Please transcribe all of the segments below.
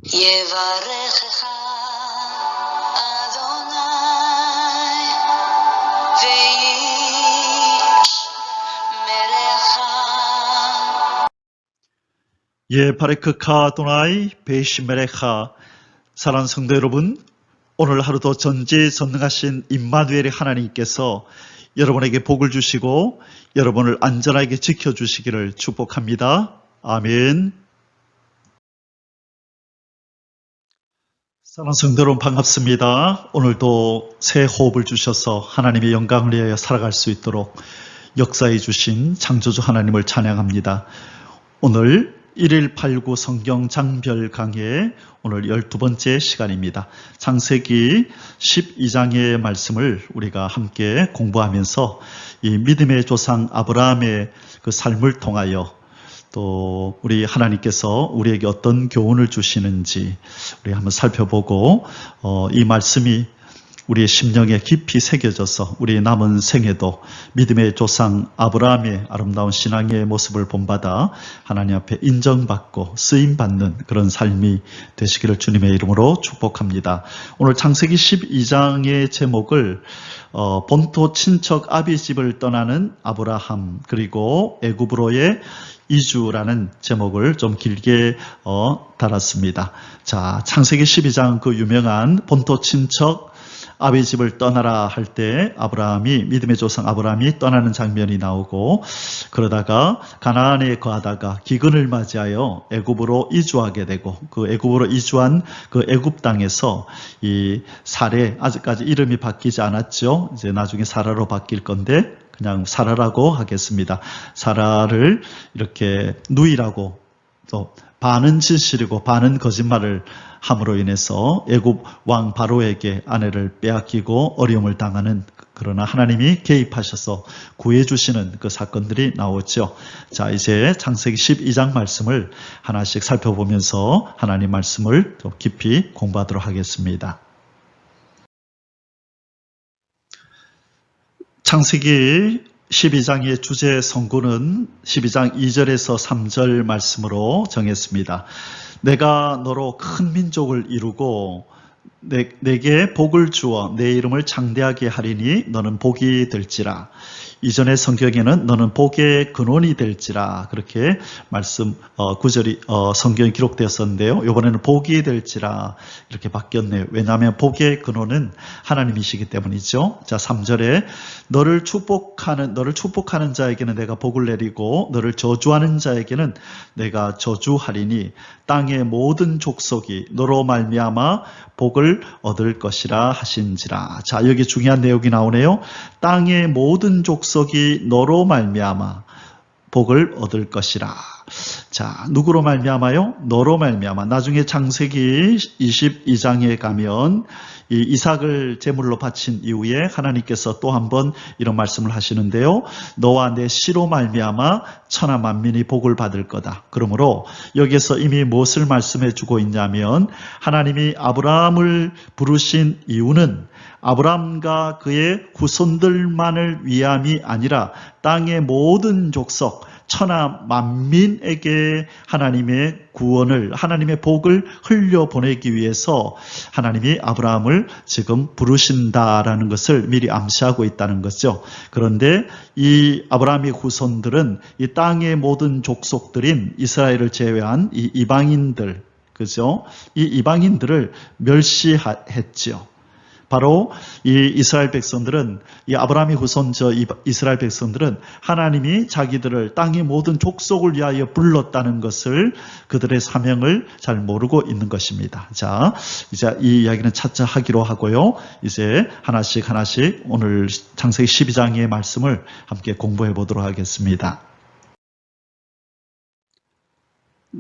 יברכך אדוני וישמרך. 예바레크카 아도나이 베이시메레카. 사랑하는 성도 여러분, 오늘 하루도 전지전능하신 임마누엘의 하나님께서 여러분에게 복을 주시고 여러분을 안전하게 지켜주시기를 축복합니다. 아멘. 사랑하는 성도 여러분, 반갑습니다. 오늘도 새 호흡을 주셔서 하나님의 영광을 위하여 살아갈 수 있도록 역사해 주신 창조주 하나님을 찬양합니다. 오늘 1189 성경 장별 강의 오늘 12번째 시간입니다. 창세기 12장의 말씀을 우리가 함께 공부하면서 이 믿음의 조상 아브라함의 그 삶을 통하여 또 우리 하나님께서 우리에게 어떤 교훈을 주시는지 우리 한번 살펴보고 이 말씀이 우리의 심령에 깊이 새겨져서 우리의 남은 생에도 믿음의 조상 아브라함의 아름다운 신앙의 모습을 본받아 하나님 앞에 인정받고 쓰임받는 그런 삶이 되시기를 주님의 이름으로 축복합니다. 오늘 창세기 12장의 제목을 본토 친척 아비집을 떠나는 아브라함 그리고 애굽으로의 이주라는 제목을 좀 길게 달았습니다. 자, 창세기 12장 그 유명한 본토 친척 아비집을 떠나라 할 때 아브라함이 믿음의 조상 아브라함이 떠나는 장면이 나오고 그러다가 가나안에 거하다가 기근을 맞이하여 애굽으로 이주하게 되고 그 애굽으로 이주한 그 애굽 땅에서 이 사레 아직까지 이름이 바뀌지 않았죠. 이제 나중에 사라로 바뀔 건데 그냥 사라라고 하겠습니다. 사라를 이렇게 누이라고 또 반은 진실이고 반은 거짓말을 함으로 인해서 애굽 왕 바로에게 아내를 빼앗기고 어려움을 당하는 그러나 하나님이 개입하셔서 구해주시는 그 사건들이 나오죠. 자, 이제 창세기 12장 말씀을 하나씩 살펴보면서 하나님 말씀을 더 깊이 공부하도록 하겠습니다. 창세기 12장의 주제 성구는 12장 2절에서 3절 말씀으로 정했습니다. 내가 너로 큰 민족을 이루고 내게 복을 주어 내 이름을 장대하게 하리니 너는 복이 될지라. 이전의 성경에는 너는 복의 근원이 될지라 그렇게 말씀 구절이 성경에 기록되었었는데요. 이번에는 복이 될지라 이렇게 바뀌었네요. 왜냐하면 복의 근원은 하나님이시기 때문이죠. 자, 3절에 너를 축복하는 자에게는 내가 복을 내리고 너를 저주하는 자에게는 내가 저주하리니 땅의 모든 족속이 너로 말미암아 복을 얻을 것이라 하신지라. 자, 여기 중요한 내용이 나오네요. 땅의 모든 족속이 너로 말미암아 복을 얻을 것이라. 자, 누구로 말미암아요? 너로 말미암아. 나중에 창세기 22장에 가면 이 이삭을 제물로 바친 이후에 하나님께서 또 한 번 이런 말씀을 하시는데요. 너와 내 씨로 말미암아 천하 만민이 복을 받을 거다. 그러므로 여기서 이미 무엇을 말씀해 주고 있냐면 하나님이 아브라함을 부르신 이유는 아브라함과 그의 후손들만을 위함이 아니라 땅의 모든 족속 천하 만민에게 하나님의 구원을 하나님의 복을 흘려보내기 위해서 하나님이 아브라함을 지금 부르신다라는 것을 미리 암시하고 있다는 거죠. 그런데 이 아브라함의 후손들은 이 땅의 모든 족속들인 이스라엘을 제외한 이 이방인들, 그죠? 이 이방인들을 멸시했죠. 바로 이 이스라엘 백성들은 이 아브라함의 후손 이스라엘 백성들은 하나님이 자기들을 땅의 모든 족속을 위하여 불렀다는 것을 그들의 사명을 잘 모르고 있는 것입니다. 자, 이제 이 이야기는 차차 하기로 하고요. 이제 하나씩 오늘 창세기 12장의 말씀을 함께 공부해 보도록 하겠습니다.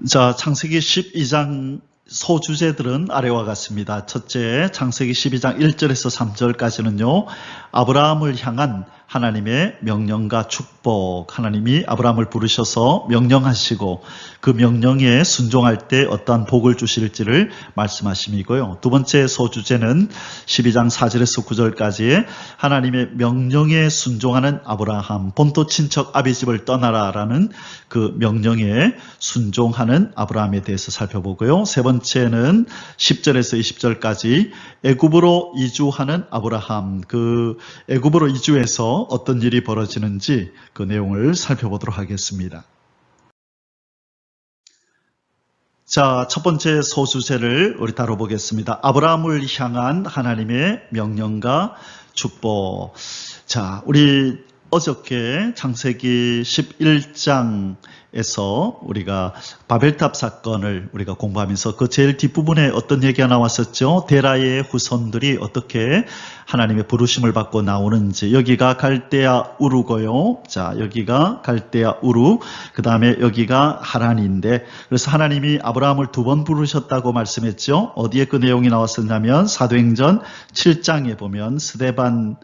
자, 창세기 12장 소주제들은 아래와 같습니다. 첫째, 창세기 12장 1절에서 3절까지는요. 아브라함을 향한 하나님의 명령과 축복, 하나님이 아브라함을 부르셔서 명령하시고 그 명령에 순종할 때 어떠한 복을 주실지를 말씀하심이고요. 두 번째 소주제는 12장 4절에서 9절까지의 하나님의 명령에 순종하는 아브라함, 본토 친척 아비집을 떠나라라는 그 명령에 순종하는 아브라함에 대해서 살펴보고요. 세 번째는 10절에서 20절까지 애굽으로 이주하는 아브라함, 그 애굽으로 이주해서 어떤 일이 벌어지는지 그 내용을 살펴보도록 하겠습니다. 자, 첫 번째 소주제를 우리 다뤄보겠습니다. 아브라함을 향한 하나님의 명령과 축복. 자, 우리 어저께 창세기 11장에서 우리가 바벨탑 사건을 우리가 공부하면서 그 제일 뒷부분에 어떤 얘기가 나왔었죠? 데라의 후손들이 어떻게 하나님의 부르심을 받고 나오는지. 여기가 갈대아 우르고요. 자, 여기가 갈대아 우르. 그 다음에 여기가 하란인데, 그래서 하나님이 아브라함을 두 번 부르셨다고 말씀했죠. 어디에 그 내용이 나왔었냐면 사도행전 7장에 보면 스데반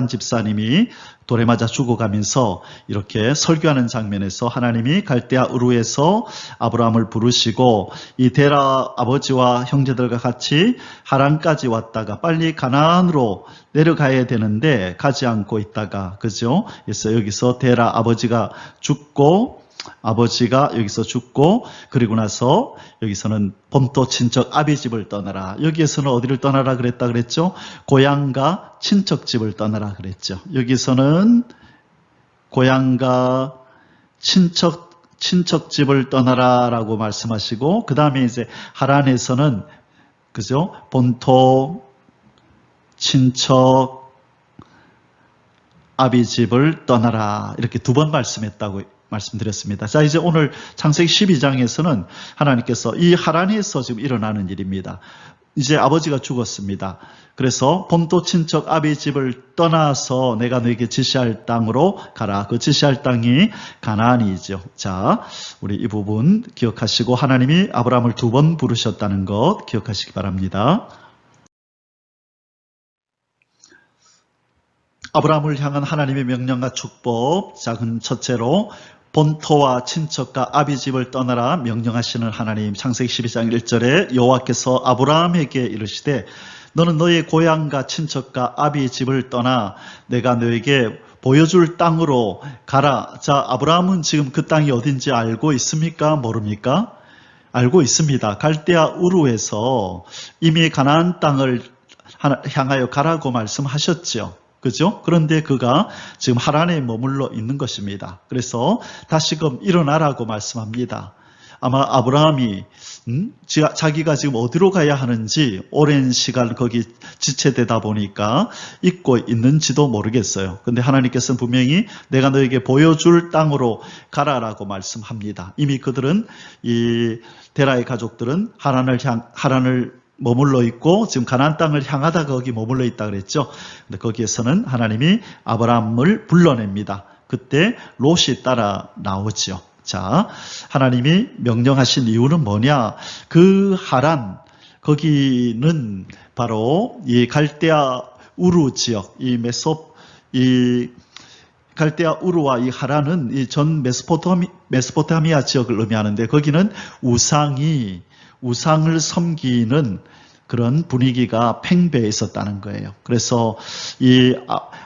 집사님이 돌에 맞아 죽어가면서 이렇게 설교하는 장면에서 하나님이 갈대아 우르에서 아브라함을 부르시고 이 데라 아버지와 형제들과 같이 하란까지 왔다가 빨리 가나안으로 내려가야 되는데 가지 않고 있다가, 그죠? 그래서 여기서 데라 아버지가 여기서 죽고 그리고 나서 여기서는 본토 친척 아비집을 떠나라. 여기에서는 어디를 떠나라 그랬죠? 고향과 친척집을 떠나라 그랬죠. 여기서는 고향과 친척집을 떠나라라고 말씀하시고, 그 다음에 이제 하란에서는, 그죠? 본토 친척 아비집을 떠나라. 이렇게 두 번 말씀했다고 말씀드렸습니다. 자, 이제 오늘 창세기 12장에서는 하나님께서 이 하란에서 지금 일어나는 일입니다. 이제 아버지가 죽었습니다. 그래서 본토 친척 아비집을 떠나서 내가 너에게 지시할 땅으로 가라. 그 지시할 땅이 가나안이죠. 자, 우리 이 부분 기억하시고 하나님이 아브라함을 두 번 부르셨다는 것 기억하시기 바랍니다. 아브라함을 향한 하나님의 명령과 축복. 자, 첫째로 본토와 친척과 아비집을 떠나라 명령하시는 하나님. 창세기 12장 1절에 여호와께서 아브라함에게 이르시되 너는 너의 고향과 친척과 아비집을 떠나 내가 너에게 보여줄 땅으로 가라. 자, 아브라함은 지금 그 땅이 어딘지 알고 있습니까? 모릅니까? 알고 있습니다. 갈대아 우르에서 이미 가나안 땅을 향하여 가라고 말씀하셨죠. 그죠? 그런데 그가 지금 하란에 머물러 있는 것입니다. 그래서 다시금 일어나라고 말씀합니다. 아마 아브라함이 자기가 지금 어디로 가야 하는지 오랜 시간 거기 지체되다 보니까 잊고 있는지도 모르겠어요. 근데 하나님께서는 분명히 내가 너에게 보여줄 땅으로 가라라고 말씀합니다. 이미 그들은 이 데라의 가족들은 하란을 머물러 있고 지금 가나안 땅을 향하다 거기 머물러 있다 그랬죠. 근데 거기에서는 하나님이 아브라함을 불러냅니다. 그때 롯이 따라 나오죠. 자, 하나님이 명령하신 이유는 뭐냐? 그 하란, 거기는 바로 이 갈대아 우르 지역, 이 갈대아 우르와 이 하란은 이 전 메소포타미아 지역을 의미하는데 거기는 우상을 섬기는 그런 분위기가 팽배해 있었다는 거예요. 그래서 이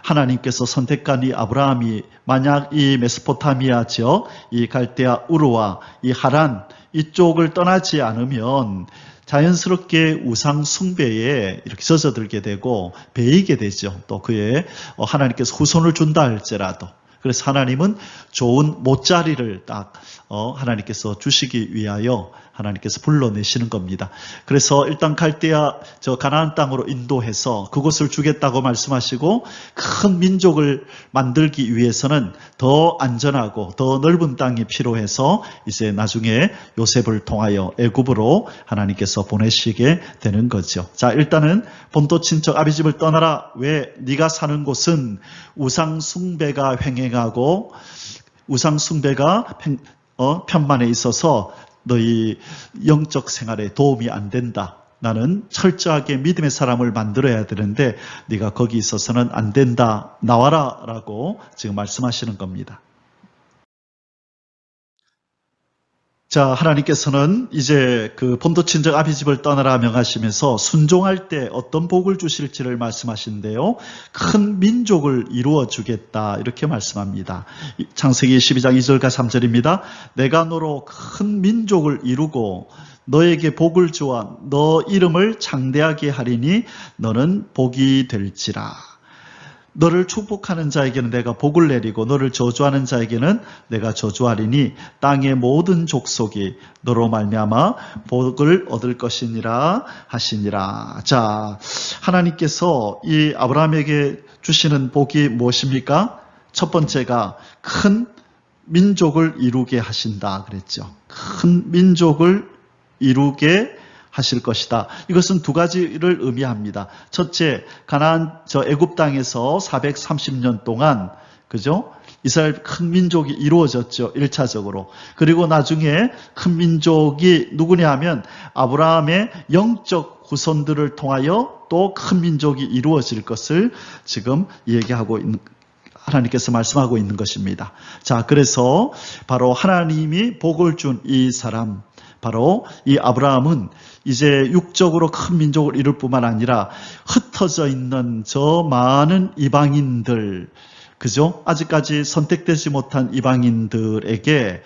하나님께서 선택한 이 아브라함이 만약 이 메소포타미아 지역, 이 갈대아 우르와 이 하란 이쪽을 떠나지 않으면 자연스럽게 우상 숭배에 이렇게 젖어들게 되고 배이게 되죠. 또 그에 하나님께서 후손을 준다 할지라도. 그래서 하나님은 좋은 못자리를 딱 하나님께서 주시기 위하여 하나님께서 불러내시는 겁니다. 그래서 일단 가나안 땅으로 인도해서 그곳을 주겠다고 말씀하시고 큰 민족을 만들기 위해서는 더 안전하고 더 넓은 땅이 필요해서 이제 나중에 요셉을 통하여 애굽으로 하나님께서 보내시게 되는 거죠. 자, 일단은 본토 친척 아비집을 떠나라. 왜? 네가 사는 곳은 우상 숭배가 횡행하고 우상 숭배가 편만에 있어서 너희 영적 생활에 도움이 안 된다. 나는 철저하게 믿음의 사람을 만들어야 되는데 네가 거기 있어서는 안 된다. 나와라 라고 지금 말씀하시는 겁니다. 자, 하나님께서는 이제 그 본토 친척 아비집을 떠나라 명하시면서 순종할 때 어떤 복을 주실지를 말씀하시는데요. 큰 민족을 이루어 주겠다 이렇게 말씀합니다. 창세기 12장 2절과 3절입니다. 내가 너로 큰 민족을 이루고 너에게 복을 주어 너 이름을 창대하게 하리니 너는 복이 될지라. 너를 축복하는 자에게는 내가 복을 내리고 너를 저주하는 자에게는 내가 저주하리니 땅의 모든 족속이 너로 말미암아 복을 얻을 것이니라 하시니라. 자, 하나님께서 이 아브라함에게 주시는 복이 무엇입니까? 첫 번째가 큰 민족을 이루게 하신다 그랬죠. 큰 민족을 이루게 하실 것이다. 이것은 두 가지를 의미합니다. 첫째, 가나안 애굽 땅에서 430년 동안 그죠? 이스라엘 큰 민족이 이루어졌죠. 1차적으로. 그리고 나중에 큰 민족이 누구냐 하면 아브라함의 영적 후손들을 통하여 또 큰 민족이 이루어질 것을 지금 얘기하고 있는 하나님께서 말씀하고 있는 것입니다. 자, 그래서 바로 하나님이 복을 준 이 사람 바로 이 아브라함은 이제 육적으로 큰 민족을 이룰 뿐만 아니라 흩어져 있는 저 많은 이방인들, 그죠? 아직까지 선택되지 못한 이방인들에게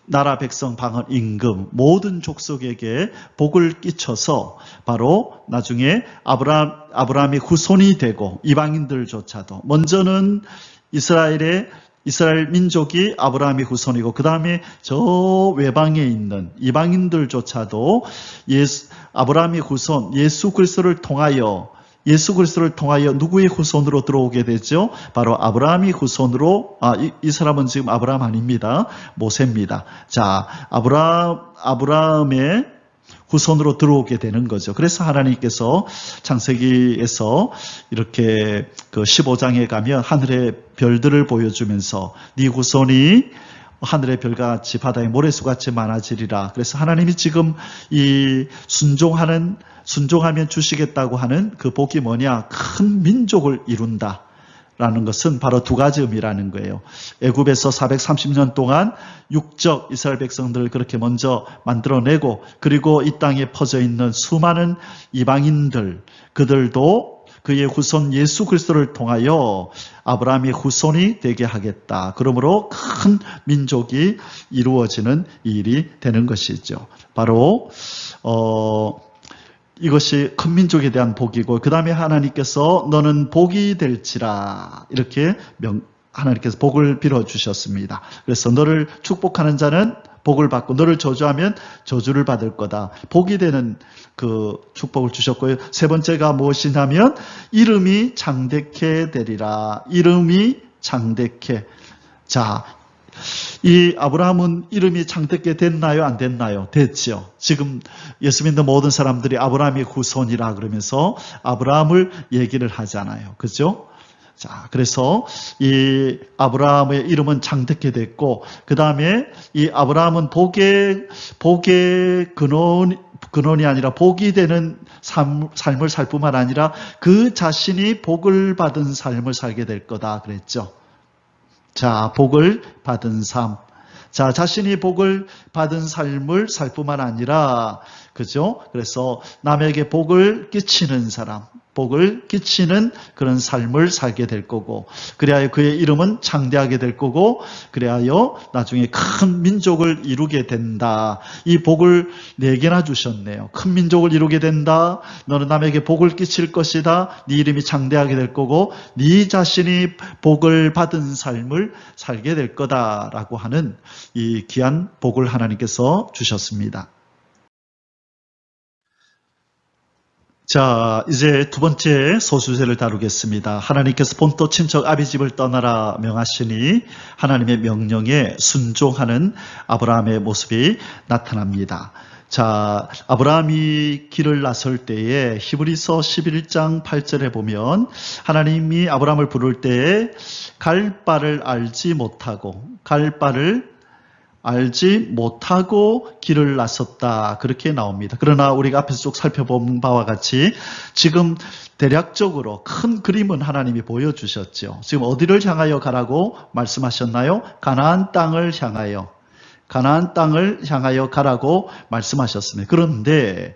나라 백성 방언 임금 모든 족속에게 복을 끼쳐서 바로 나중에 아브라함이 후손이 되고 이방인들조차도 먼저는 이스라엘 민족이 아브라함의 후손이고 그 다음에 저 외방에 있는 이방인들조차도 아브라함의 후손 예수 그리스도를 통하여 누구의 후손으로 들어오게 되죠? 바로 아브라함의 후손으로 이 사람은 지금 아브라함 아닙니다. 모세입니다. 자, 아브라함의 후손으로 들어오게 되는 거죠. 그래서 하나님께서 창세기에서 이렇게 그 15장에 가면 하늘의 별들을 보여주면서 네 후손이 하늘의 별같이 바다의 모래수같이 많아지리라. 그래서 하나님이 지금 이 순종하면 주시겠다고 하는 그 복이 뭐냐? 큰 민족을 이룬다. 라는 것은 바로 두 가지 의미라는 거예요. 애굽에서 430년 동안 육적 이스라엘 백성들을 그렇게 먼저 만들어내고 그리고 이 땅에 퍼져 있는 수많은 이방인들 그들도 그의 후손 예수 그리스도를 통하여 아브라함의 후손이 되게 하겠다. 그러므로 큰 민족이 이루어지는 일이 되는 것이죠. 바로 이것이 큰 민족에 대한 복이고 그 다음에 하나님께서 너는 복이 될지라 이렇게 하나님께서 복을 빌어주셨습니다. 그래서 너를 축복하는 자는 복을 받고 너를 저주하면 저주를 받을 거다. 복이 되는 그 축복을 주셨고요. 세 번째가 무엇이냐면 이름이 창대케 되리라. 이름이 창대케. 자, 이 아브라함은 이름이 창대케 됐나요? 안 됐나요? 됐죠. 지금 예수 믿는 모든 사람들이 아브라함의 후손이라 그러면서 아브라함을 얘기를 하잖아요. 그죠? 자, 그래서 이 아브라함의 이름은 창대케 됐고 그 다음에 이 아브라함은 복의 근원이 아니라 복이 되는 삶을 살 뿐만 아니라 그 자신이 복을 받은 삶을 살게 될 거다 그랬죠. 자, 복을 받은 삶. 자, 자신이 복을 받은 삶을 살 뿐만 아니라, 그죠? 그래서 남에게 복을 끼치는 사람, 복을 끼치는 그런 삶을 살게 될 거고, 그래야 그의 이름은 창대하게 될 거고, 그래야 나중에 큰 민족을 이루게 된다. 이 복을 4개나 주셨네요. 큰 민족을 이루게 된다. 너는 남에게 복을 끼칠 것이다. 네 이름이 창대하게 될 거고, 네 자신이 복을 받은 삶을 살게 될 거다라고 하는 이 귀한 복을 하나님께서 주셨습니다. 자, 이제 두 번째 소수제를 다루겠습니다. 하나님께서 본토 친척 아비집을 떠나라 명하시니 하나님의 명령에 순종하는 아브라함의 모습이 나타납니다. 자, 아브라함이 길을 나설 때에 히브리서 11장 8절에 보면 하나님이 아브라함을 부를 때에 갈 바를 알지 못하고 갈 바를 알지 못하고 길을 나섰다. 그렇게 나옵니다. 그러나 우리가 앞에서 쭉 살펴본 바와 같이 지금 대략적으로 큰 그림은 하나님이 보여주셨죠. 지금 어디를 향하여 가라고 말씀하셨나요? 가나안 땅을 향하여. 가나안 땅을 향하여 가라고 말씀하셨습니다. 그런데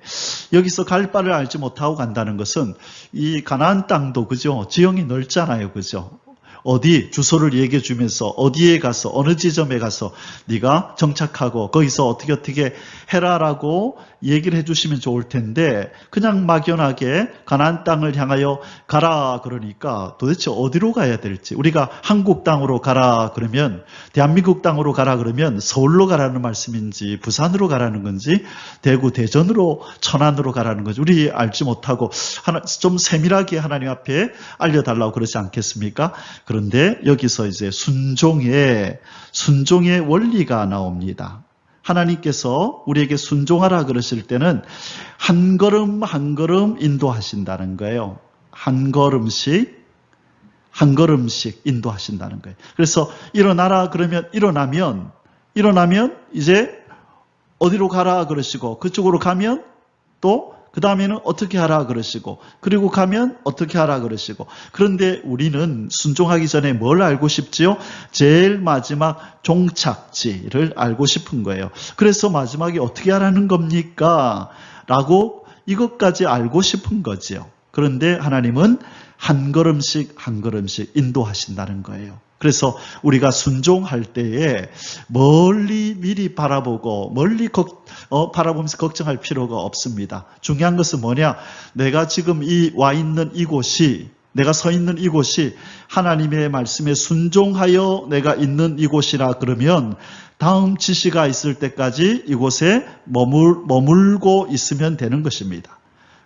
여기서 갈 바를 알지 못하고 간다는 것은 이 가나안 땅도 그죠? 지형이 넓잖아요. 그죠? 어디 주소를 얘기해 주면서 어디에 가서 어느 지점에 가서 네가 정착하고 거기서 어떻게 해라라고 얘기를 해 주시면 좋을 텐데 그냥 막연하게 가나안 땅을 향하여 가라 그러니까 도대체 어디로 가야 될지 우리가 한국 땅으로 가라 그러면 대한민국 땅으로 가라 그러면 서울로 가라는 말씀인지 부산으로 가라는 건지 대구 대전으로 천안으로 가라는 건지 우리 알지 못하고 좀 세밀하게 하나님 앞에 알려달라고 그러지 않겠습니까? 그런데 여기서 이제 순종의 원리가 나옵니다. 하나님께서 우리에게 순종하라 그러실 때는 한 걸음 한 걸음 인도하신다는 거예요. 한 걸음씩 인도하신다는 거예요. 그래서 일어나라 그러면 일어나면 이제 어디로 가라 그러시고 그쪽으로 가면 또 그 다음에는 어떻게 하라 그러시고 그리고 가면 어떻게 하라 그러시고 그런데 우리는 순종하기 전에 뭘 알고 싶지요? 제일 마지막 종착지를 알고 싶은 거예요. 그래서 마지막에 어떻게 하라는 겁니까? 라고 이것까지 알고 싶은 거지요. 그런데 하나님은 한 걸음씩 인도하신다는 거예요. 그래서 우리가 순종할 때에 멀리 미리 바라보고 멀리 바라보면서 걱정할 필요가 없습니다. 중요한 것은 뭐냐? 내가 지금 와 있는 이곳이 내가 서 있는 이곳이 하나님의 말씀에 순종하여 내가 있는 이곳이라 그러면 다음 지시가 있을 때까지 이곳에 머물고 있으면 되는 것입니다.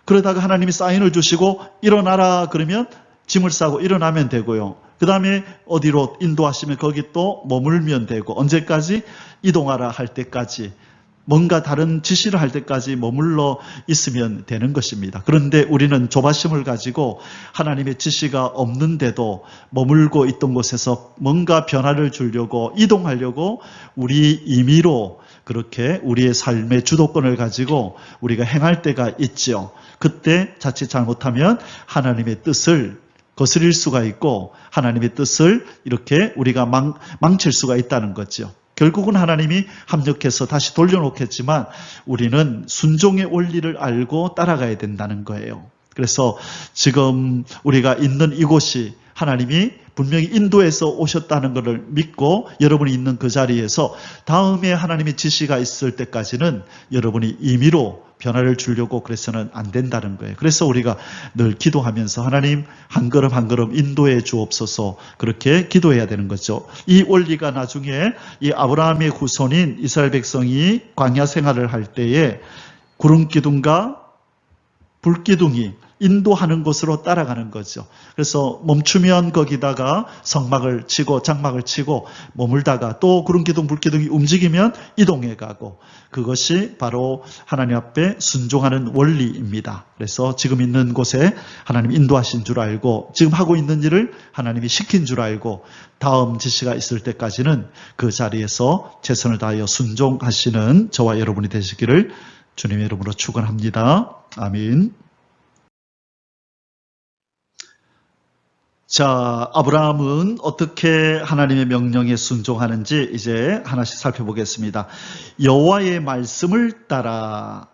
그러다가 하나님이 사인을 주시고 일어나라 그러면 짐을 싸고 일어나면 되고요. 그 다음에 어디로 인도하시면 거기 또 머물면 되고 언제까지? 이동하라 할 때까지 뭔가 다른 지시를 할 때까지 머물러 있으면 되는 것입니다. 그런데 우리는 조바심을 가지고 하나님의 지시가 없는데도 머물고 있던 곳에서 뭔가 변화를 주려고 이동하려고 우리 임의로 그렇게 우리의 삶의 주도권을 가지고 우리가 행할 때가 있죠. 그때 자칫 잘못하면 하나님의 뜻을 거스릴 수가 있고 하나님의 뜻을 이렇게 우리가 망칠 수가 있다는 거죠. 결국은 하나님이 합력해서 다시 돌려놓겠지만 우리는 순종의 원리를 알고 따라가야 된다는 거예요. 그래서 지금 우리가 있는 이곳이 하나님이 분명히 인도에서 오셨다는 것을 믿고 여러분이 있는 그 자리에서 다음에 하나님의 지시가 있을 때까지는 여러분이 임의로 변화를 주려고 그래서는 안 된다는 거예요. 그래서 우리가 늘 기도하면서 하나님 한 걸음 한 걸음 인도해 주옵소서 그렇게 기도해야 되는 거죠. 이 원리가 나중에 이 아브라함의 후손인 이스라엘 백성이 광야 생활을 할 때에 구름 기둥과 불 기둥이 인도하는 곳으로 따라가는 거죠. 그래서 멈추면 거기다가 성막을 치고 장막을 치고 머물다가 또 구름기둥 불기둥이 움직이면 이동해 가고 그것이 바로 하나님 앞에 순종하는 원리입니다. 그래서 지금 있는 곳에 하나님 인도하신 줄 알고 지금 하고 있는 일을 하나님이 시킨 줄 알고 다음 지시가 있을 때까지는 그 자리에서 최선을 다하여 순종하시는 저와 여러분이 되시기를 주님의 이름으로 축원합니다. 아멘. 자, 아브라함은 어떻게 하나님의 명령에 순종하는지 이제 하나씩 살펴보겠습니다. 여호와의 말씀을 따라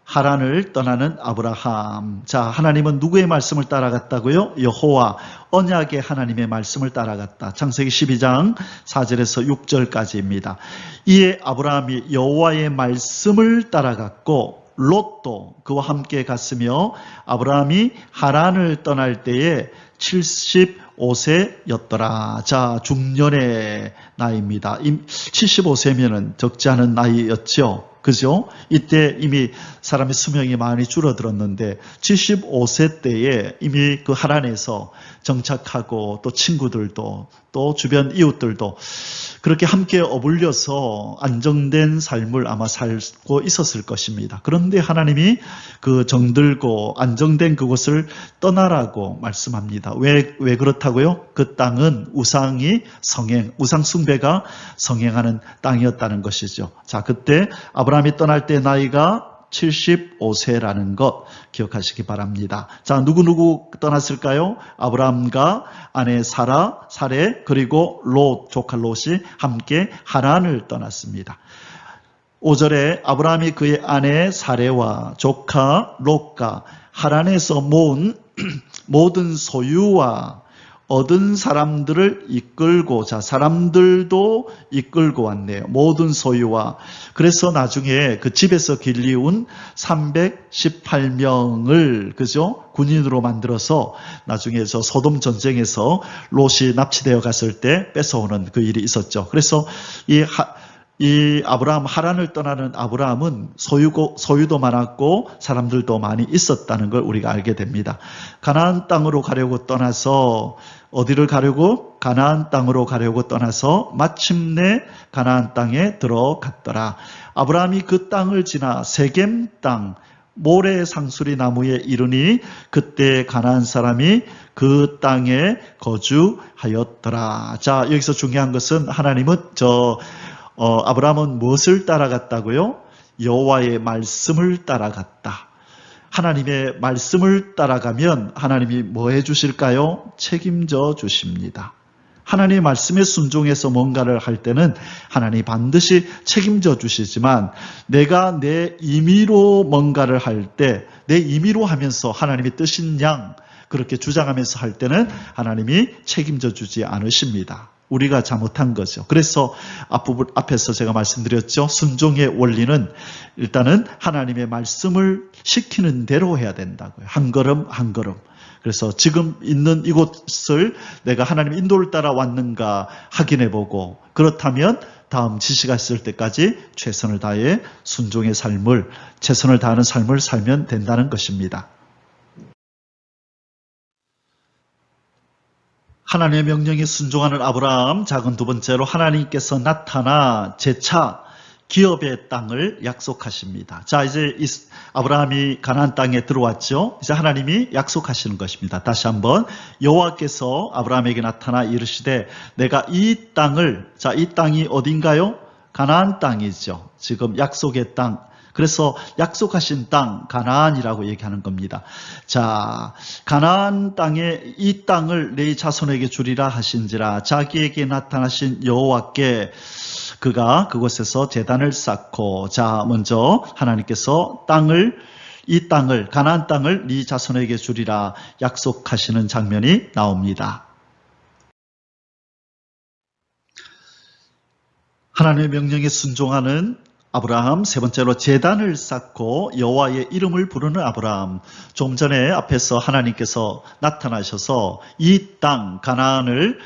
하란을 떠나는 아브라함. 자, 하나님은 누구의 말씀을 따라갔다고요? 여호와, 언약의 하나님의 말씀을 따라갔다. 창세기 12장 4절에서 6절까지입니다. 이에 아브라함이 여호와의 말씀을 따라갔고 롯도 그와 함께 갔으며 아브라함이 하란을 떠날 때에 75세였더라. 자, 중년의 나이입니다. 75세면은 적지 않은 나이였죠. 그죠? 이때 이미 사람의 수명이 많이 줄어들었는데 75세 때에 이미 그 하란에서 정착하고 또 친구들도 또 주변 이웃들도 그렇게 함께 어울려서 안정된 삶을 아마 살고 있었을 것입니다. 그런데 하나님이 그 정들고 안정된 그곳을 떠나라고 말씀합니다. 왜 그렇다고요? 그 땅은 우상 숭배가 성행하는 땅이었다는 것이죠. 자, 그때 아브라함이 떠날 때 나이가 75세라는 것 기억하시기 바랍니다. 자, 누구 떠났을까요? 아브라함과 아내 사레, 그리고 조카 롯이 함께 하란을 떠났습니다. 5절에 아브라함이 그의 아내 사레와 조카 롯과 하란에서 모은 모든 소유와 얻은 사람들을 이끌고, 자, 사람들도 이끌고 왔네요. 모든 소유와. 그래서 나중에 그 집에서 길리운 318명을, 그죠? 군인으로 만들어서 나중에 저 소돔 전쟁에서 롯이 납치되어 갔을 때 뺏어오는 그 일이 있었죠. 그래서 이 아브라함, 하란을 떠나는 아브라함은 소유도 많았고 사람들도 많이 있었다는 걸 우리가 알게 됩니다. 가나안 땅으로 가려고 떠나서 어디를 가려고? 가나안 땅으로 가려고 떠나서 마침내 가나안 땅에 들어갔더라. 아브라함이 그 땅을 지나 세겜 땅 모래 상수리 나무에 이르니 그때 가나안 사람이 그 땅에 거주하였더라. 자, 여기서 중요한 것은 하나님은 아브라함은 무엇을 따라갔다고요? 여호와의 말씀을 따라갔다. 하나님의 말씀을 따라가면 하나님이 뭐 해주실까요? 책임져 주십니다. 하나님의 말씀에 순종해서 뭔가를 할 때는 하나님이 반드시 책임져 주시지만 내가 내 임의로 뭔가를 할 때 내 임의로 하면서 하나님의 뜻인 양 그렇게 주장하면서 할 때는 하나님이 책임져 주지 않으십니다. 우리가 잘못한 거죠. 그래서 앞에서 제가 말씀드렸죠. 순종의 원리는 일단은 하나님의 말씀을 시키는 대로 해야 된다고요. 한 걸음 한 걸음. 그래서 지금 있는 이곳을 내가 하나님의 인도를 따라 왔는가 확인해보고 그렇다면 다음 지시가 있을 때까지 최선을 다해 순종의 삶을, 최선을 다하는 삶을 살면 된다는 것입니다. 하나님의 명령에 순종하는 아브라함, 작은 두 번째로 하나님께서 나타나 재차 기업의 땅을 약속하십니다. 자, 이제 아브라함이 가나안 땅에 들어왔죠. 이제 하나님이 약속하시는 것입니다. 다시 한번 여호와께서 아브라함에게 나타나 이르시되 내가 이 땅을, 자, 이 땅이 어딘가요? 가나안 땅이죠. 지금 약속의 땅. 그래서 약속하신 땅, 가나안이라고 얘기하는 겁니다. 자, 가나안 땅에 이 땅을 내 자손에게 주리라 하신지라 자기에게 나타나신 여호와께 그가 그곳에서 제단을 쌓고, 자, 먼저 하나님께서 이 땅을, 가나안 땅을 네 자손에게 주리라 약속하시는 장면이 나옵니다. 하나님의 명령에 순종하는 아브라함, 세 번째로 제단을 쌓고 여호와의 이름을 부르는 아브라함. 좀 전에 앞에서 하나님께서 나타나셔서 이 땅 가나안을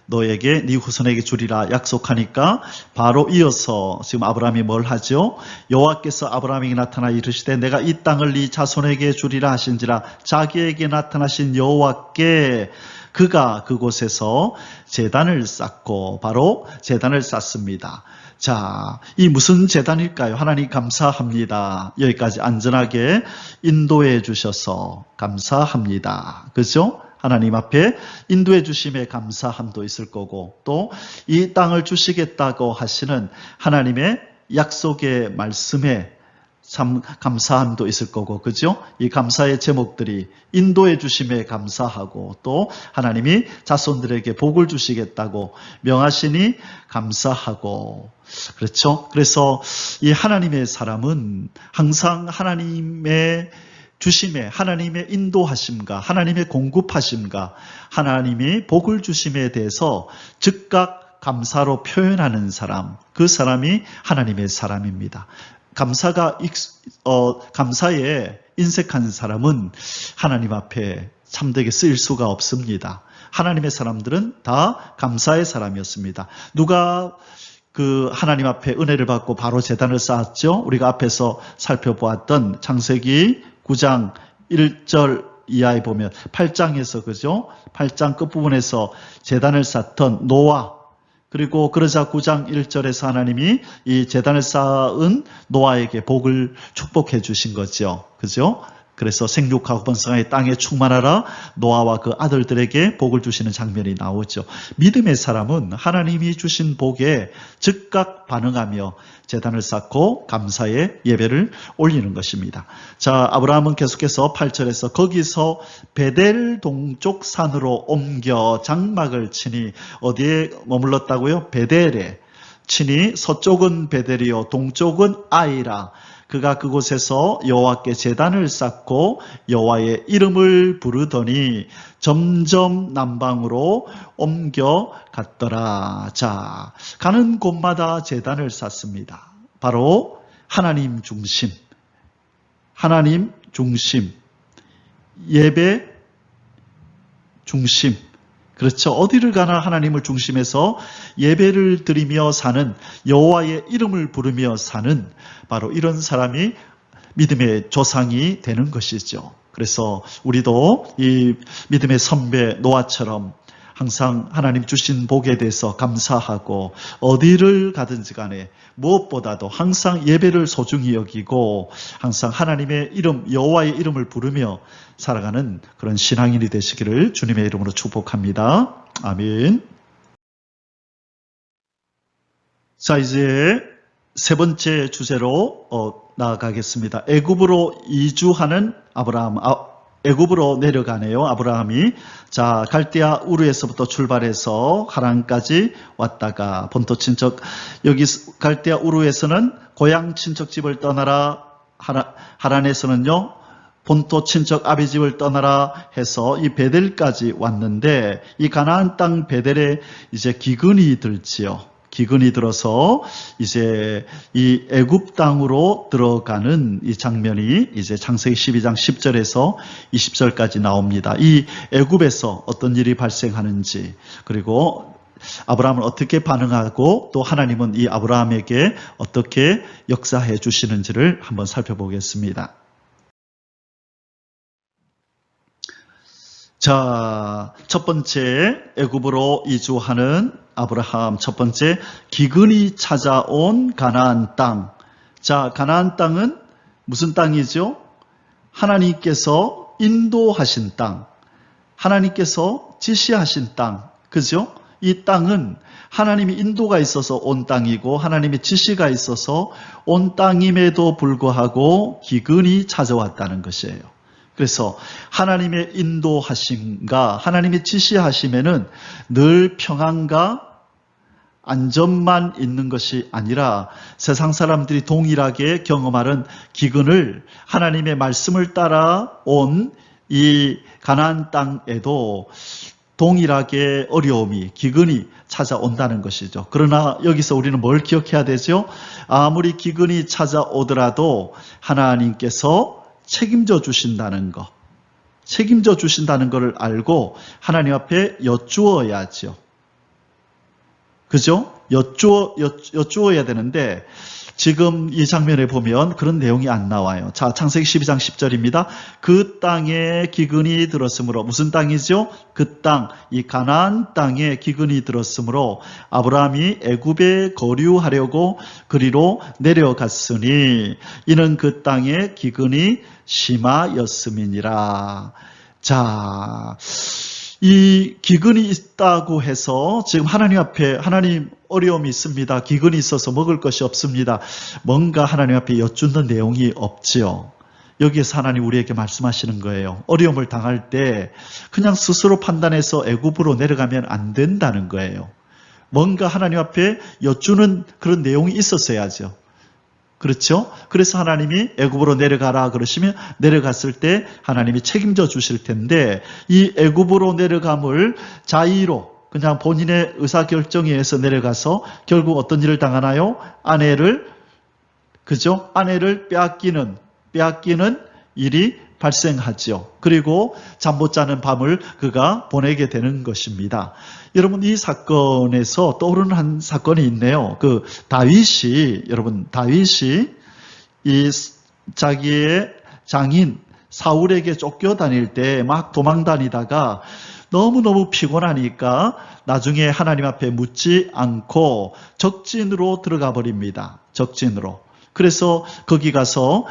너에게 네 후손에게 주리라 약속하니까 바로 이어서 지금 아브라함이 뭘 하죠? 여호와께서 아브라함에게 나타나 이르시되 내가 이 땅을 네 자손에게 주리라 하신지라 자기에게 나타나신 여호와께 그가 그곳에서 제단을 쌓고 바로 제단을 쌓습니다. 자, 이 무슨 제단일까요? 하나님 감사합니다. 여기까지 안전하게 인도해 주셔서 감사합니다. 그죠? 하나님 앞에 인도해 주심에 감사함도 있을 거고 또 이 땅을 주시겠다고 하시는 하나님의 약속의 말씀에 참 감사함도 있을 거고, 그죠? 이 감사의 제목들이 인도해 주심에 감사하고 또 하나님이 자손들에게 복을 주시겠다고 명하시니 감사하고, 그렇죠? 그래서 이 하나님의 사람은 항상 하나님의 주심에, 하나님의 인도하심과 하나님의 공급하심과 하나님이 복을 주심에 대해서 즉각 감사로 표현하는 사람, 그 사람이 하나님의 사람입니다. 감사에 인색한 사람은 하나님 앞에 참되게 쓰일 수가 없습니다. 하나님의 사람들은 다 감사의 사람이었습니다. 누가 그 하나님 앞에 은혜를 받고 바로 제단을 쌓았죠? 우리가 앞에서 살펴보았던 창세기 9장 1절 이하에 보면 8장에서, 그죠? 8장 끝부분에서 제단을 쌓던 노아, 그리고 그러자 9장 1절에서 하나님이 이 제단을 쌓은 노아에게 복을 축복해 주신 거죠. 그죠? 그래서 생육하고 번성하여 땅에 충만하라 노아와 그 아들들에게 복을 주시는 장면이 나오죠. 믿음의 사람은 하나님이 주신 복에 즉각 반응하며 제단을 쌓고 감사의 예배를 올리는 것입니다. 자, 아브라함은 계속해서 8절에서 거기서 베델 동쪽 산으로 옮겨 장막을 치니 어디에 머물렀다고요? 베델에 치니 서쪽은 베델이요 동쪽은 아이라. 그가 그곳에서 여호와께 제단을 쌓고 여호와의 이름을 부르더니 점점 남방으로 옮겨갔더라. 자, 가는 곳마다 제단을 쌓습니다. 바로 하나님 중심, 하나님 중심, 예배 중심. 그렇죠. 어디를 가나 하나님을 중심해서 예배를 드리며 사는, 여호와의 이름을 부르며 사는 바로 이런 사람이 믿음의 조상이 되는 것이죠. 그래서 우리도 이 믿음의 선배 노아처럼 항상 하나님 주신 복에 대해서 감사하고 어디를 가든지 간에 무엇보다도 항상 예배를 소중히 여기고 항상 하나님의 이름, 여호와의 이름을 부르며 살아가는 그런 신앙인이 되시기를 주님의 이름으로 축복합니다. 아멘. 자, 이제 세 번째 주제로 나아가겠습니다. 애굽으로 이주하는 아브라함. 애굽으로 내려가네요. 아브라함이. 자, 갈대아 우르에서부터 출발해서 하란까지 왔다가 본토 친척, 여기 갈대아 우르에서는 고향 친척집을 떠나라, 하란에서는요 본토 친척 아비 집을 떠나라 해서 이 베델까지 왔는데 이 가나안 땅 베델에 이제 기근이 들지요. 기근이 들어서 이제 이 애굽 땅으로 들어가는 이 장면이 이제 창세기 12장 10절에서 20절까지 나옵니다. 이 애굽에서 어떤 일이 발생하는지, 그리고 아브라함은 어떻게 반응하고 또 하나님은 이 아브라함에게 어떻게 역사해 주시는지를 한번 살펴보겠습니다. 자, 첫 번째 애굽으로 이주하는 아브라함, 첫 번째 기근이 찾아온 가나안 땅. 자, 가나안 땅은 무슨 땅이죠? 하나님께서 인도하신 땅, 하나님께서 지시하신 땅, 그죠? 이 땅은 하나님의 인도가 있어서 온 땅이고 하나님의 지시가 있어서 온 땅임에도 불구하고 기근이 찾아왔다는 것이에요. 그래서 하나님의 인도하심과 하나님의 지시하심에는 늘 평안과 안전만 있는 것이 아니라 세상 사람들이 동일하게 경험하는 기근을 하나님의 말씀을 따라 온 이 가나안 땅에도 동일하게 어려움이, 기근이 찾아온다는 것이죠. 그러나 여기서 우리는 뭘 기억해야 되죠? 아무리 기근이 찾아오더라도 하나님께서 책임져 주신다는 것, 책임져 주신다는 것을 알고 하나님 앞에 여쭈어야죠. 그죠? 여쭈어야 되는데 지금 이 장면에 보면 그런 내용이 안 나와요. 자, 창세기 12장 10절입니다. 그 땅에 기근이 들었으므로, 무슨 땅이죠? 그 땅, 이 가나안 땅에 기근이 들었으므로 아브라함이 애굽에 거류하려고 그리로 내려갔으니 이는 그 땅에 기근이 심하였음이니라. 자, 이 기근이 있다고 해서 지금 하나님 앞에, 하나님 어려움이 있습니다. 기근이 있어서 먹을 것이 없습니다. 뭔가 하나님 앞에 여쭙는 내용이 없지요. 여기에서 하나님 우리에게 말씀하시는 거예요. 어려움을 당할 때 그냥 스스로 판단해서 애굽으로 내려가면 안 된다는 거예요. 뭔가 하나님 앞에 여쭈는 그런 내용이 있었어야죠. 그렇죠? 그래서 하나님이 애굽으로 내려가라 그러시면 내려갔을 때 하나님이 책임져 주실 텐데 이 애굽으로 내려감을 자의로 그냥 본인의 의사결정에 의해서 내려가서 결국 어떤 일을 당하나요? 아내를, 그죠? 아내를 빼앗기는 일이 발생하죠. 그리고 잠 못 자는 밤을 그가 보내게 되는 것입니다. 여러분, 이 사건에서 떠오르는 한 사건이 있네요. 여러분, 다윗이 이 자기의 장인 사울에게 쫓겨다닐 때 막 도망 다니다가 너무너무 피곤하니까 나중에 하나님 앞에 묻지 않고 적진으로 들어가 버립니다. 적진으로. 그래서 거기 가서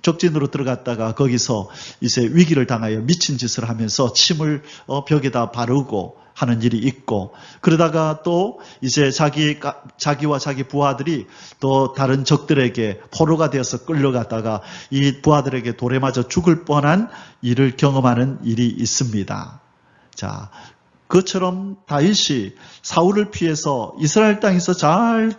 적진으로 들어갔다가 거기서 이제 위기를 당하여 미친 짓을 하면서 침을 벽에다 바르고 하는 일이 있고, 그러다가 또 이제 자기와 자기 부하들이 또 다른 적들에게 포로가 되어서 끌려갔다가 이 부하들에게 돌에 맞아 죽을 뻔한 일을 경험하는 일이 있습니다. 자, 그것처럼 다윗이 사울을 피해서 이스라엘 땅에서 잘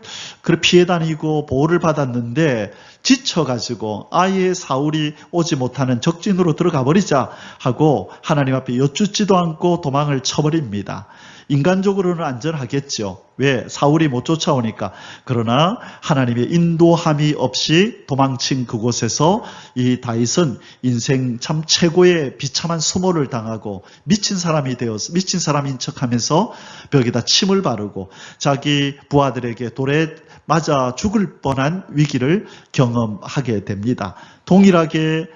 피해 다니고 보호를 받았는데 지쳐가지고 아예 사울이 오지 못하는 적진으로 들어가 버리자 하고 하나님 앞에 여쭙지도 않고 도망을 쳐버립니다. 인간적으로는 안전하겠죠. 왜? 사울이 못 쫓아오니까. 그러나 하나님의 인도함이 없이 도망친 그곳에서 이 다윗은 인생 참 최고의 비참한 수모를 당하고 미친 사람인 척하면서 벽에다 침을 바르고 자기 부하들에게 돌에 맞아 죽을 뻔한 위기를 경험하게 됩니다. 동일하게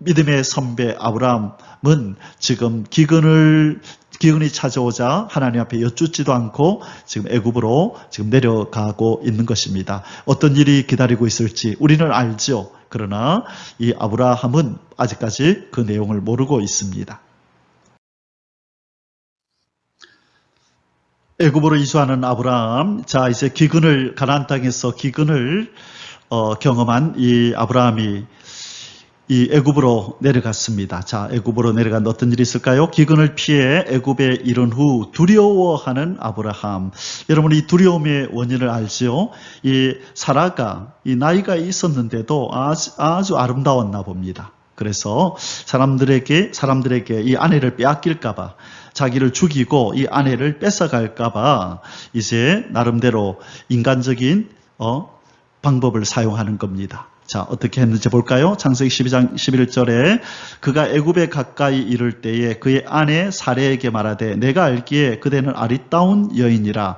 믿음의 선배 아브라함은 지금 기근이 찾아오자 하나님 앞에 여쭙지도 않고 지금 애굽으로 지금 내려가고 있는 것입니다. 어떤 일이 기다리고 있을지 우리는 알죠. 그러나 이 아브라함은 아직까지 그 내용을 모르고 있습니다. 애굽으로 이주하는 아브라함, 자 이제 가나안 땅에서 기근을 경험한 이 아브라함이 이 애굽으로 내려갔습니다. 자, 애굽으로 내려간 어떤 일이 있을까요? 기근을 피해 애굽에 이른 후 두려워하는 아브라함. 여러분 이 두려움의 원인을 알지요? 이 사라가 이 나이가 있었는데도 아주 아름다웠나 봅니다. 그래서 사람들에게 이 아내를 빼앗길까봐 자기를 죽이고 이 아내를 뺏어갈까봐 이제 나름대로 인간적인 방법을 사용하는 겁니다. 자, 어떻게 했는지 볼까요? 창세기 12장 11절에 그가 애굽에 가까이 이를 때에 그의 아내 사레에게 말하되 내가 알기에 그대는 아리따운 여인이라.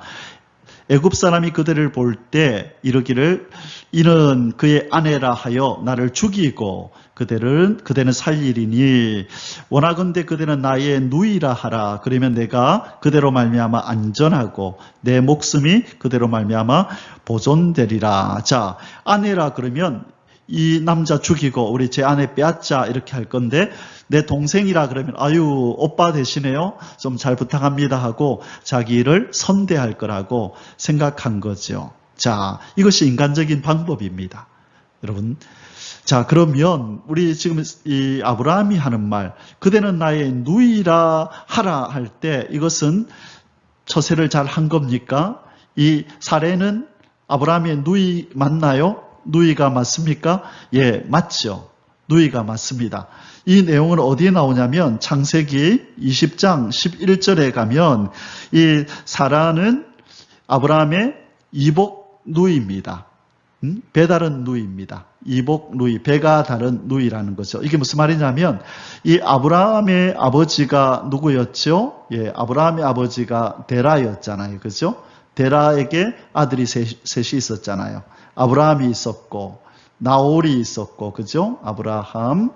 애굽 사람이 그대를 볼 때 이르기를 이는 그의 아내라 하여 나를 죽이고 그대는 살리리니 원하건대 그대는 나의 누이라 하라. 그러면 내가 그대로 말미암아 안전하고 내 목숨이 그대로 말미암아 보존되리라. 자, 아내라 그러면 이 남자 죽이고 우리 제 아내 빼앗자 이렇게 할 건데 내 동생이라 그러면 아유 오빠 되시네요. 좀 잘 부탁합니다 하고 자기를 선대할 거라고 생각한 거죠. 자, 이것이 인간적인 방법입니다. 여러분. 자, 그러면 우리 지금 이 아브라함이 하는 말 그대는 나의 누이라 하라 할 때 이것은 처세를 잘 한 겁니까? 이 사례는 아브라함의 누이 맞나요? 누이가 맞습니까? 예, 맞죠. 누이가 맞습니다. 이 내용은 어디에 나오냐면 창세기 20장 11절에 가면 이 사라는 아브라함의 이복 누이입니다. 배다른 누이입니다. 이복 누이, 배가 다른 누이라는 거죠. 이게 무슨 말이냐면 이 아브라함의 아버지가 누구였죠? 예, 아브라함의 아버지가 데라였잖아요. 그죠? 데라에게 아들이 셋이 있었잖아요. 아브라함이 있었고 나홀이 있었고 그죠? 아브라함,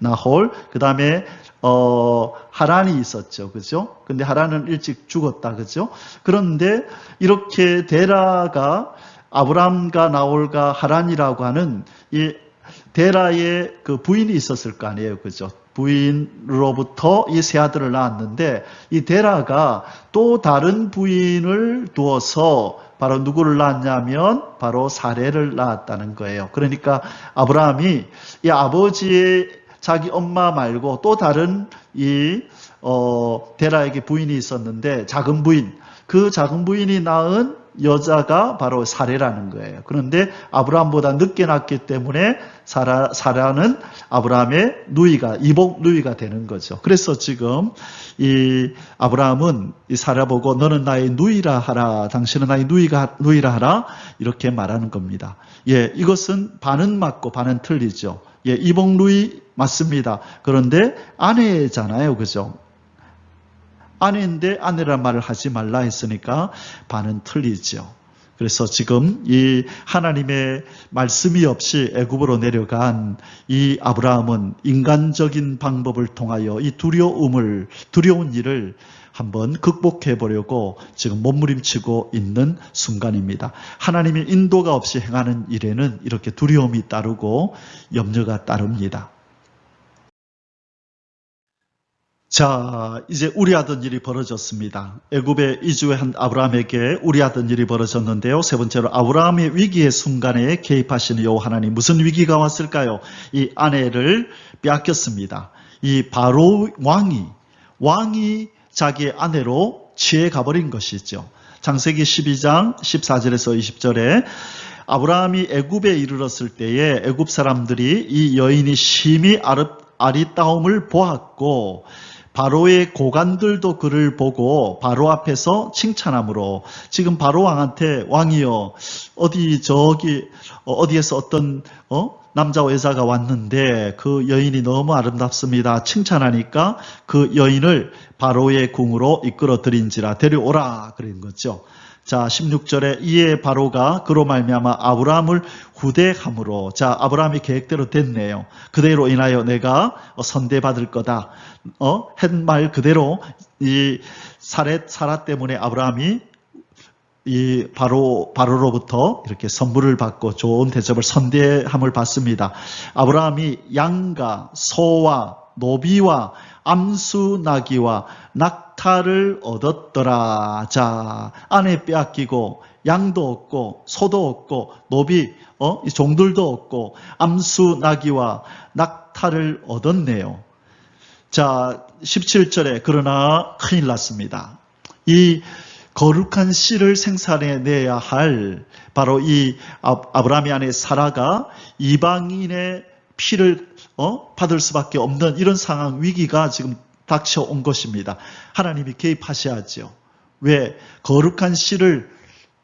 나홀, 그 다음에 하란이 있었죠. 그죠? 근데 하란은 일찍 죽었다. 그죠? 그런데 이렇게 데라가 아브라함과 나홀과 하란이라고 하는 이 데라의 그 부인이 있었을 거 아니에요. 그죠? 부인으로부터 이 세 아들을 낳았는데 이 데라가 또 다른 부인을 두어서 바로 누구를 낳았냐면 바로 사레를 낳았다는 거예요. 그러니까 아브라함이 이 아버지의 자기 엄마 말고 또 다른 이 데라에게 부인이 있었는데 작은 부인, 그 작은 부인이 낳은 여자가 바로 사레라는 거예요. 그런데 아브라함보다 늦게 낳기 때문에 사라는 아브라함의 누이가, 이복 누이가 되는 거죠. 그래서 지금 이 아브라함은 이 사라 보고 너는 나의 누이라 하라, 당신은 나의 누이라 하라 이렇게 말하는 겁니다. 예, 이것은 반은 맞고 반은 틀리죠. 예, 이복 누이 맞습니다. 그런데 아내잖아요, 그죠? 아내인데 아내란 말을 하지 말라 했으니까 반은 틀리죠. 그래서 지금 이 하나님의 말씀이 없이 애굽으로 내려간 이 아브라함은 인간적인 방법을 통하여 이 두려운 일을 한번 극복해 보려고 지금 몸부림치고 있는 순간입니다. 하나님의 인도가 없이 행하는 일에는 이렇게 두려움이 따르고 염려가 따릅니다. 자, 이제 우려하던 일이 벌어졌습니다. 애굽에 이주한 아브라함에게 우려하던 일이 벌어졌는데요. 세 번째로 아브라함의 위기의 순간에 개입하시는 여호와 하나님. 무슨 위기가 왔을까요? 이 아내를 빼앗겼습니다. 이 바로 왕이 자기의 아내로 취해 가버린 것이죠. 창세기 12장 14절에서 20절에 아브라함이 애굽에 이르렀을 때에 애굽 사람들이 이 여인이 심히 아리따움을 보았고 바로의 고관들도 그를 보고 바로 앞에서 칭찬하므로 지금 바로 왕한테 왕이여 어디에서 어떤 남자와 여자가 왔는데 그 여인이 너무 아름답습니다. 칭찬하니까 그 여인을 바로의 궁으로 이끌어 들인지라 데려오라 그런 거죠. 자, 16절에 이에 바로가 그로 말미암아 아브라함을 후대함으로, 자, 아브라함이 계획대로 됐네요. 그대로 인하여 내가 선대받을 거다. 한 말 그대로 이 사라 때문에 아브라함이 이 바로로부터 이렇게 선물을 받고 좋은 대접을 선대함을 받습니다. 아브라함이 양과 소와 노비와 암수 나귀와 낙타를 얻었더라. 자, 아내 빼앗기고 양도 없고 소도 없고 노비 종들도 없고 암수 나귀와 낙타를 얻었네요. 자, 17절에 그러나 큰일 났습니다. 이 거룩한 씨를 생산해내야 할 바로 이 아브라함의 아내 사라가 이방인의 피를 받을 수밖에 없는 이런 상황, 위기가 지금 닥쳐온 것입니다. 하나님이 개입하셔야죠. 왜? 거룩한 씨를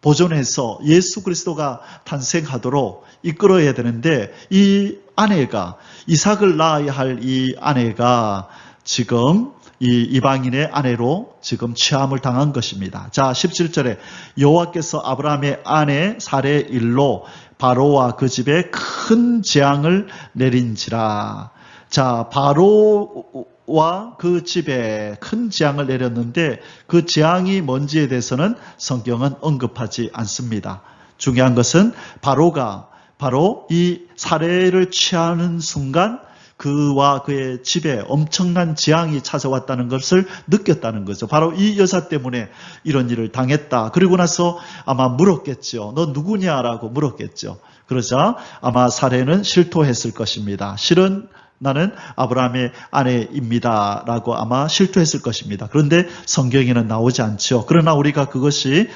보존해서 예수 그리스도가 탄생하도록 이끌어야 되는데 이 아내가, 이삭을 낳아야 할 이 아내가 지금 이 이방인의 아내로 지금 취함을 당한 것입니다. 자, 17절에 여호와께서 아브라함의 아내 사레의 일로 바로와 그 집에 큰 재앙을 내린지라. 자, 바로와 그 집에 큰 재앙을 내렸는데 그 재앙이 뭔지에 대해서는 성경은 언급하지 않습니다. 중요한 것은 바로 이 사례를 취하는 순간 그와 그의 집에 엄청난 재앙이 찾아왔다는 것을 느꼈다는 거죠. 바로 이 여자 때문에 이런 일을 당했다. 그리고 나서 아마 물었겠죠. 너 누구냐라고 물었겠죠. 그러자 아마 사례는 실토했을 것입니다. 실은 나는 아브라함의 아내입니다 라고 아마 실토했을 것입니다. 그런데 성경에는 나오지 않죠. 그러나 우리가 그것이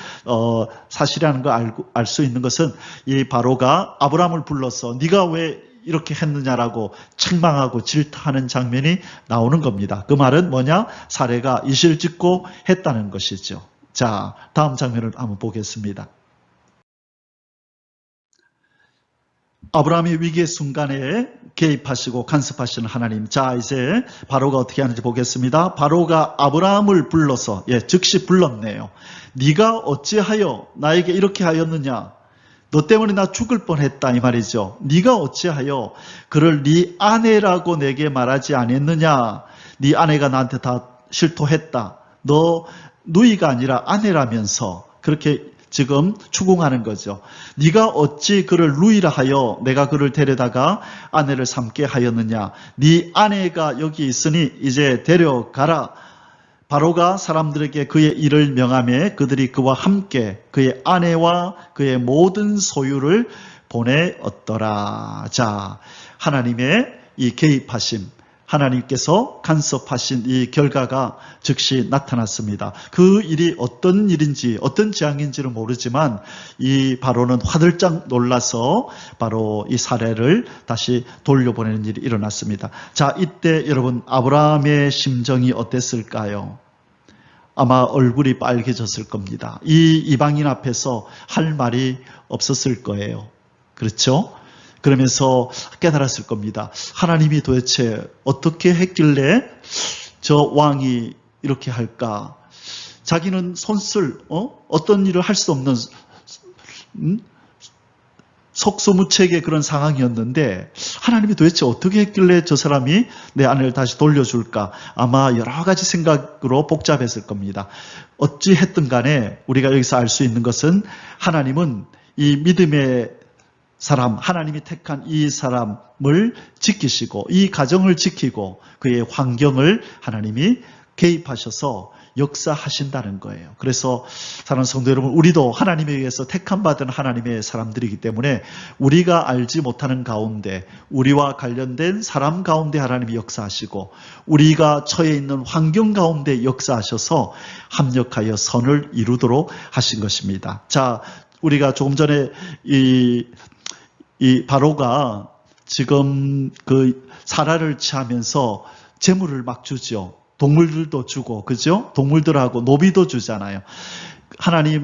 사실이라는 걸 알 수 있는 것은 이 바로가 아브라함을 불러서 네가 왜 이렇게 했느냐라고 책망하고 질타하는 장면이 나오는 겁니다. 그 말은 뭐냐? 사례가 이실직고 했다는 것이죠. 자, 다음 장면을 한번 보겠습니다. 아브라함이 위기의 순간에 개입하시고 간섭하시는 하나님. 자, 이제 바로가 어떻게 하는지 보겠습니다. 바로가 아브라함을 불러서 즉시 불렀네요. 네가 어찌하여 나에게 이렇게 하였느냐? 너 때문에 나 죽을 뻔했다 이 말이죠. 네가 어찌하여 그를 네 아내라고 내게 말하지 않았느냐? 네 아내가 나한테 다 실토했다. 너 누이가 아니라 아내라면서 그렇게 지금 추궁하는 거죠. 네가 어찌 그를 누이라 하여 내가 그를 데려다가 아내를 삼게 하였느냐? 네 아내가 여기 있으니 이제 데려가라. 바로가 사람들에게 그의 일을 명하며 그들이 그와 함께 그의 아내와 그의 모든 소유를 보내었더라. 자, 하나님의 이 개입하심, 하나님께서 간섭하신 이 결과가 즉시 나타났습니다. 그 일이 어떤 일인지 어떤 재앙인지는 모르지만 이 바로는 화들짝 놀라서 바로 이 사례를 다시 돌려보내는 일이 일어났습니다. 자, 이때 여러분 아브라함의 심정이 어땠을까요? 아마 얼굴이 빨개졌을 겁니다. 이 이방인 앞에서 할 말이 없었을 거예요. 그렇죠? 그러면서 깨달았을 겁니다. 하나님이 도대체 어떻게 했길래 저 왕이 이렇게 할까? 자기는 손쓸 어떤 일을 할 수 없는 속수무책의 그런 상황이었는데 하나님이 도대체 어떻게 했길래 저 사람이 내 아내를 다시 돌려줄까? 아마 여러 가지 생각으로 복잡했을 겁니다. 어찌했든 간에 우리가 여기서 알 수 있는 것은 하나님은 이 믿음의 사람, 하나님이 택한 이 사람을 지키시고 이 가정을 지키고 그의 환경을 하나님이 개입하셔서 역사하신다는 거예요. 그래서 사랑하는 성도 여러분, 우리도 하나님에 의해서 택함받은 하나님의 사람들이기 때문에 우리가 알지 못하는 가운데 우리와 관련된 사람 가운데 하나님이 역사하시고 우리가 처해 있는 환경 가운데 역사하셔서 합력하여 선을 이루도록 하신 것입니다. 자, 우리가 조금 전에 이 바로가 지금 그 사라를 취하면서 재물을 막 주죠. 동물들도 주고, 그죠? 동물들하고 노비도 주잖아요.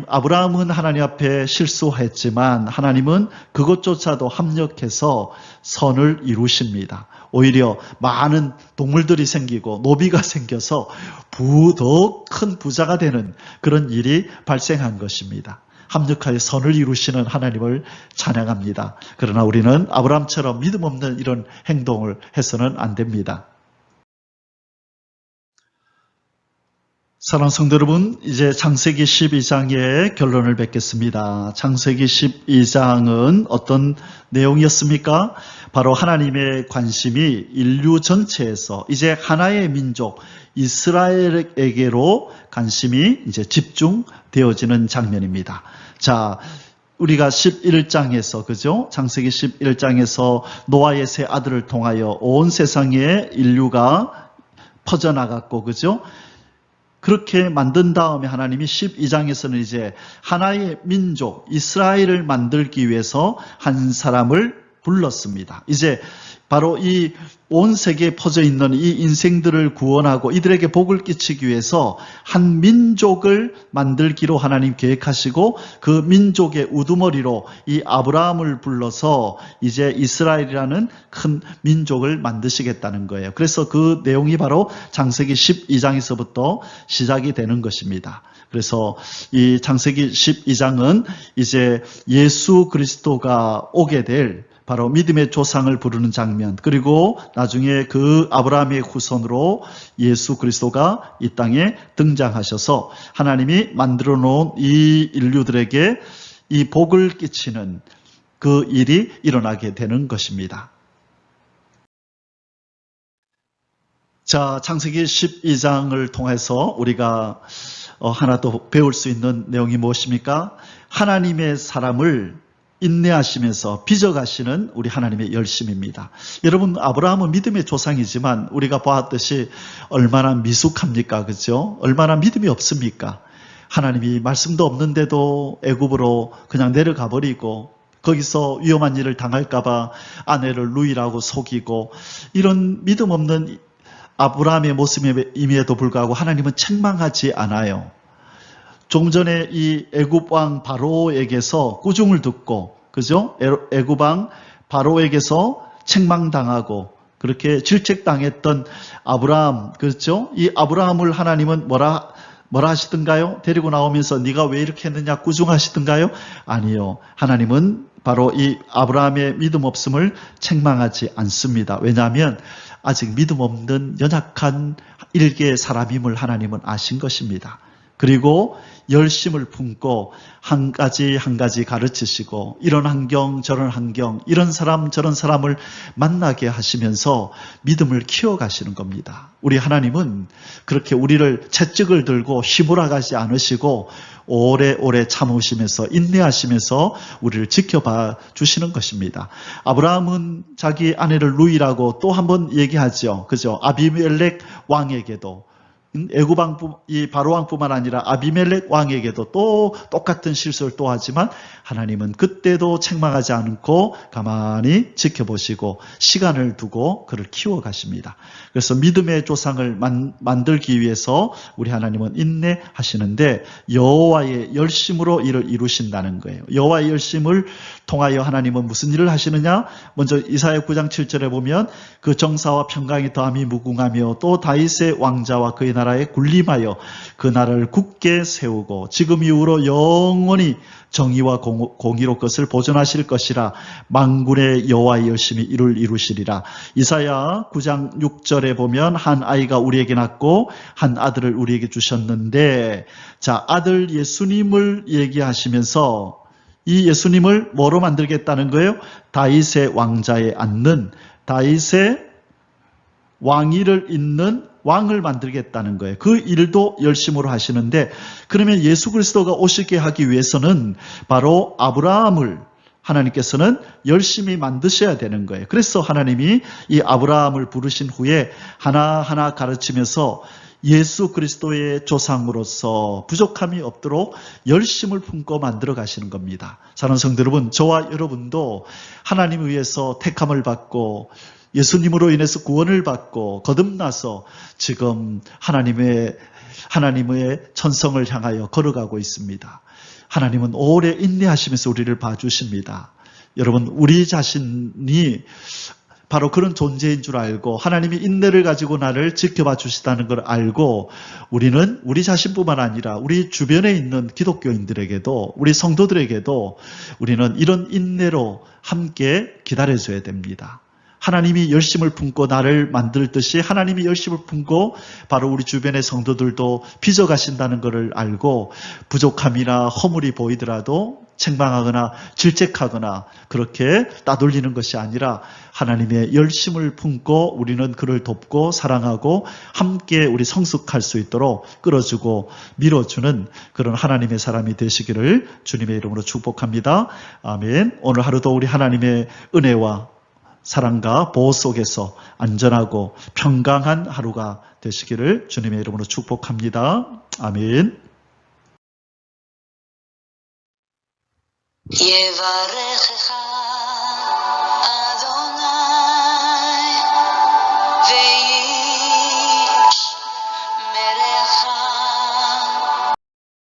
아브라함은 하나님 앞에 실수했지만 하나님은 그것조차도 합력해서 선을 이루십니다. 오히려 많은 동물들이 생기고 노비가 생겨서 더 큰 부자가 되는 그런 일이 발생한 것입니다. 합력하여 선을 이루시는 하나님을 찬양합니다. 그러나 우리는 아브라함처럼 믿음 없는 이런 행동을 해서는 안 됩니다. 사랑하는 성도 여러분, 이제 창세기 12장의 결론을 뵙겠습니다. 창세기 12장은 어떤 내용이었습니까? 바로 하나님의 관심이 인류 전체에서 이제 하나의 민족 이스라엘에게로 관심이 이제 집중되어지는 장면입니다. 자, 우리가 11장에서, 그죠? 창세기 11장에서 노아의 세 아들을 통하여 온 세상에 인류가 퍼져나갔고, 그죠? 그렇게 만든 다음에 하나님이 12장에서는 이제 하나의 민족, 이스라엘을 만들기 위해서 한 사람을 불렀습니다. 이제 바로 이 온 세계에 퍼져 있는 이 인생들을 구원하고 이들에게 복을 끼치기 위해서 한 민족을 만들기로 하나님 계획하시고 그 민족의 우두머리로 이 아브라함을 불러서 이제 이스라엘이라는 큰 민족을 만드시겠다는 거예요. 그래서 그 내용이 바로 창세기 12장에서부터 시작이 되는 것입니다. 그래서 이 창세기 12장은 이제 예수 그리스도가 오게 될 바로 믿음의 조상을 부르는 장면, 그리고 나중에 그 아브라함의 후손으로 예수 그리스도가 이 땅에 등장하셔서 하나님이 만들어 놓은 이 인류들에게 이 복을 끼치는 그 일이 일어나게 되는 것입니다. 자, 창세기 12장을 통해서 우리가 하나 더 배울 수 있는 내용이 무엇입니까? 하나님의 사람을 인내하시면서 빚어가시는 우리 하나님의 열심입니다. 여러분, 아브라함은 믿음의 조상이지만 우리가 보았듯이 얼마나 미숙합니까? 그죠? 얼마나 믿음이 없습니까? 하나님이 말씀도 없는데도 애굽으로 그냥 내려가 버리고 거기서 위험한 일을 당할까봐 아내를 루이라고 속이고 이런 믿음 없는 아브라함의 모습임에도 불구하고 하나님은 책망하지 않아요. 좀 전에 이 애굽 왕 바로에게서 꾸중을 듣고, 그죠? 애굽 왕 바로에게서 책망당하고 그렇게 질책당했던 아브라함, 그렇죠? 이 아브라함을 하나님은 뭐라 하시던가요? 데리고 나오면서 네가 왜 이렇게 했느냐 꾸중하시던가요? 아니요. 하나님은 바로 이 아브라함의 믿음 없음을 책망하지 않습니다. 왜냐하면 아직 믿음 없는 연약한 일개의 사람임을 하나님은 아신 것입니다. 그리고 열심을 품고 한 가지 한 가지 가르치시고 이런 환경 저런 환경 이런 사람 저런 사람을 만나게 하시면서 믿음을 키워가시는 겁니다. 우리 하나님은 그렇게 우리를 채찍을 들고 휘몰아가지 않으시고 오래오래 참으시면서 인내하시면서 우리를 지켜봐 주시는 것입니다. 아브라함은 자기 아내를 루이라고 또 한 번 얘기하죠. 그죠? 아비멜렉 왕에게도 애굽 왕, 이 바로 왕뿐만 아니라 아비멜렉 왕에게도 또 똑같은 실수를 또 하지만 하나님은 그때도 책망하지 않고 가만히 지켜보시고 시간을 두고 그를 키워가십니다. 그래서 믿음의 조상을 만들기 위해서 우리 하나님은 인내하시는데 여호와의 열심으로 이를 이루신다는 거예요. 여호와의 열심을 통하여 하나님은 무슨 일을 하시느냐? 먼저 이사야 9장 7절에 보면 그 정사와 평강이 더함이 무궁하며 또 다윗의 왕자와 그의 나라 나라에 군림하여 그 나라를 굳게 세우고 지금 이후로 영원히 정의와 공의로 그것을 보존하실 것이라. 만군의 여호와의 열심히 이를 이루시리라. 이사야 9장 6절에 보면 한 아이가 우리에게 낳고 한 아들을 우리에게 주셨는데, 자, 아들 예수님을 얘기하시면서 이 예수님을 뭐로 만들겠다는 거예요? 다윗의 왕자에 앉는, 다윗의 왕위를 잇는 왕을 만들겠다는 거예요. 그 일도 열심으로 하시는데, 그러면 예수 그리스도가 오시게 하기 위해서는 바로 아브라함을 하나님께서는 열심히 만드셔야 되는 거예요. 그래서 하나님이 이 아브라함을 부르신 후에 하나하나 가르치면서 예수 그리스도의 조상으로서 부족함이 없도록 열심을 품고 만들어 가시는 겁니다. 사랑하는 성도 여러분, 저와 여러분도 하나님을 위해서 택함을 받고 예수님으로 인해서 구원을 받고 거듭나서 지금 하나님의 천성을 향하여 걸어가고 있습니다. 하나님은 오래 인내하시면서 우리를 봐주십니다. 여러분, 우리 자신이 바로 그런 존재인 줄 알고 하나님이 인내를 가지고 나를 지켜봐 주시다는 걸 알고 우리는 우리 자신뿐만 아니라 우리 주변에 있는 기독교인들에게도, 우리 성도들에게도 우리는 이런 인내로 함께 기다려줘야 됩니다. 하나님이 열심을 품고 나를 만들듯이 하나님이 열심을 품고 바로 우리 주변의 성도들도 빚어가신다는 것을 알고 부족함이나 허물이 보이더라도 책망하거나 질책하거나 그렇게 따돌리는 것이 아니라 하나님의 열심을 품고 우리는 그를 돕고 사랑하고 함께 우리 성숙할 수 있도록 끌어주고 밀어주는 그런 하나님의 사람이 되시기를 주님의 이름으로 축복합니다. 아멘. 오늘 하루도 우리 하나님의 은혜와 사랑과 보호 속에서 안전하고 평강한 하루가 되시기를 주님의 이름으로 축복합니다. 아멘. יברכך